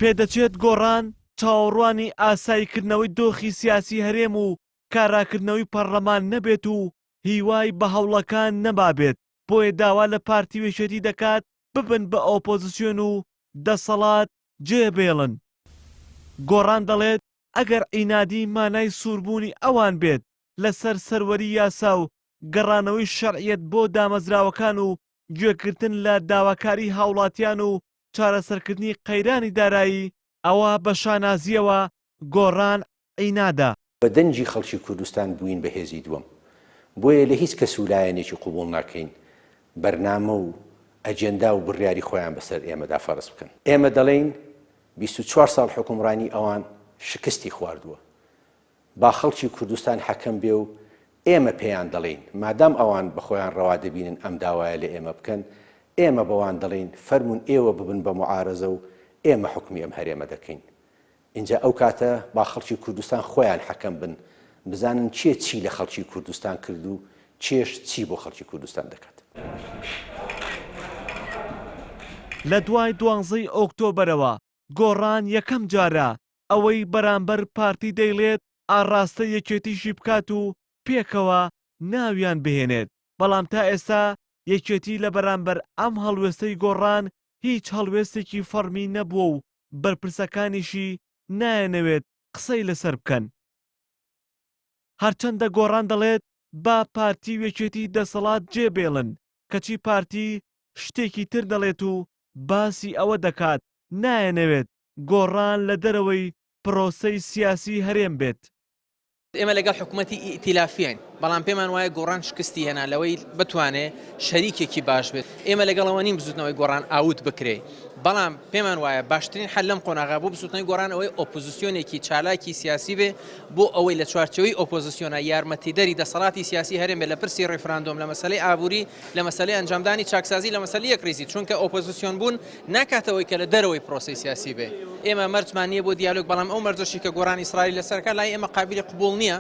پێدەچێت گۆڕان چاوەڕوانی ئاساییکردنەوەی دۆخی سیاسی هەرێم و کاراکردنەوەی پەرلەمان نەبێت و هیوای بە هەوڵەکان نەبابێت، بۆیە داوا لە پارتی وێچێتی دەکات ببن بە ئۆپۆزیسیۆن و دەسەڵات جێبێڵن. گۆڕان دەڵێت ئەگەر ئینادی مانای سووربوونی ئەوان بێت لەسەر سەروەری یاسا و گەڕانەوەی شەرعیەت بۆ دامەزراوەکان و گوێگرتن لە داواکاری هاوڵاتیان و چارەسەرکردنی قەیرانی دارایی، ئەوە بە شانازیەوە گۆڕان ئینادا. بە دەنجی خەڵکی کوردستان بووین بە هێزی دووەم، بۆیە لە هیچ کەس وولایەنێکی قوبوڵ ناکەین بەرنامە و ئەجێندا و بڕیاری خۆیان بەسەر ئێمەدا فەرز بکەن. ئێمە دەڵێن 24 ساڵ حکومڕانی ئەوان شکستی خواردووە، با خەڵکی کوردستان حەکەم بێ و ئێمە پێیان دەڵێن مادام ئەوان بە خۆیان ڕەوا دەبینن ئەم داوایە لە ئێمە بکەن، ئێمە بەوان دەڵێن فەرمونون ئێوە ببن بە معارەزە و ئێمە حکمی ئەم هەرێمە دەکەین. اینجا ئەو کاتە با خەڵکی کوردستان خۆیان حەکەم بن، بزانن چی لە خەڵکی کوردستان کرد و چێش چی بۆ خەڵکی کوردستان دەکات. لە دوای 12 ئۆکتۆبەرەوە گۆڕان یەکەم جارە ئەوەی بەرامبەر پارتی دەیڵێت ئاڕاستە یەکێتیشی بکات و پێکەوە ناویان بهێنێت، بەڵام تا ئێستا یەکێتی لە بەرامبەر ئەم هەڵوێستەی گۆڕان هیچ هەڵوێستێکی فەرمی نەبووە و بەرپرسەکانیشی نایەنەوێت قسەی لەسەر بکەن. هەرچەندە گۆڕان دەڵێت با پارتی وێکێتی دەسەڵات جێبێڵن، کەچی پارتی شتێکی تر دەڵێت و باسی ئەوە دەکات نایەنەوێت گۆڕان لە دەرەوەی پرۆسەی سیاسی هەرێم بێت. ئێمە لەگەڵ حکوومەتی ئیتیلافیین، بەڵام پێمان وایە گۆڕان شکستی هێنا لەوەی بتوانێت شەریکێکی باش بێت. ئێمە لەگەڵەوە نیم بزوتنەوەی گۆڕان ئاوت بکرێ، بەڵام پێمان وایە باشترین حەل لەم قۆناغا بۆ بزوتنەوەی گۆڕان ئەوەی ئۆپۆزیسیۆنێکی چالاکی سیاسی بێ، بۆ ئەوەی لە چوارچەوەی ئۆپۆزیسیۆنە یارمەتیدەری دەسەڵاتی سیاسی هەرێم بێت لە پرسی ڕێفراندۆم، لە مەسەلەی ئابووری، لە مەسەلەی ئەنجامدانی چاکسازی، لە مەسەلەی یەکریزی، چونکە ئۆپۆزیسیۆن بوون ناکاتەوەی کە لە دەرەوەی پرۆسەی سیاسی بێ. ئێمە مەرجمان نییە بۆ دیالۆگ، بەڵام ئەو مەرجەشی کە گۆڕان ئیسرائیل لەسەرکە لای ئێمە قابلی قبوڵ نییە.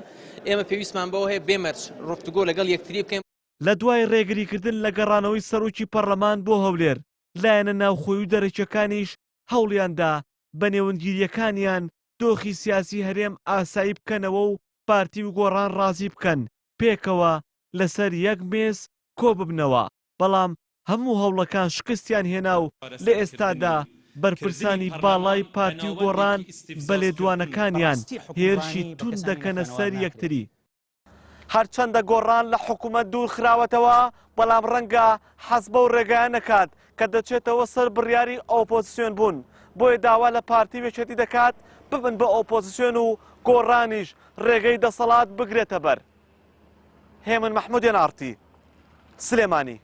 ئێمە پێویستمان بەوە هەیە بێمەرج ڕفتوگۆ لەگەڵ یەکتری بکەین. لە دوای ڕێگریکردن لە گەڕانەوەی سەرۆکی پەرلەمان بۆ هەولێر، لایەنە ناوخۆی و دەرەکیەکانیش هەوڵیاندا بە نێوەندگیریەکانیان دۆخی سیاسی هەرێم ئاسایی بکەنەوە و پارتی و گۆڕان ڕازی بکەن پێکەوە لەسەر یەک مێز کۆ ببنەوە، بەڵام هەموو هەوڵەکان شکستیان هێنا و لە ئێستادا بەرپرسانی باڵای پارتی و گۆڕان بە لێدوانەکانیان هێرشی تون دەکەنە سەر یەکتری. هەرچەندە گۆڕان لە حکوومەت دوور خراوەتەوە، بەڵام ڕەنگە حەز بەو ڕێگایان نەکات کە دەچێتەوە سەر بڕیاری ئۆپۆزیسیۆن بوون، بۆیە داوا لە پارتی وێچێتی دەکات ببن بە ئۆپۆزیسیۆن و گۆڕانیش ڕێگەی دەسەڵات بگرێتە بەر. هێمن مەحموودیان ئارتی، سلێمانی.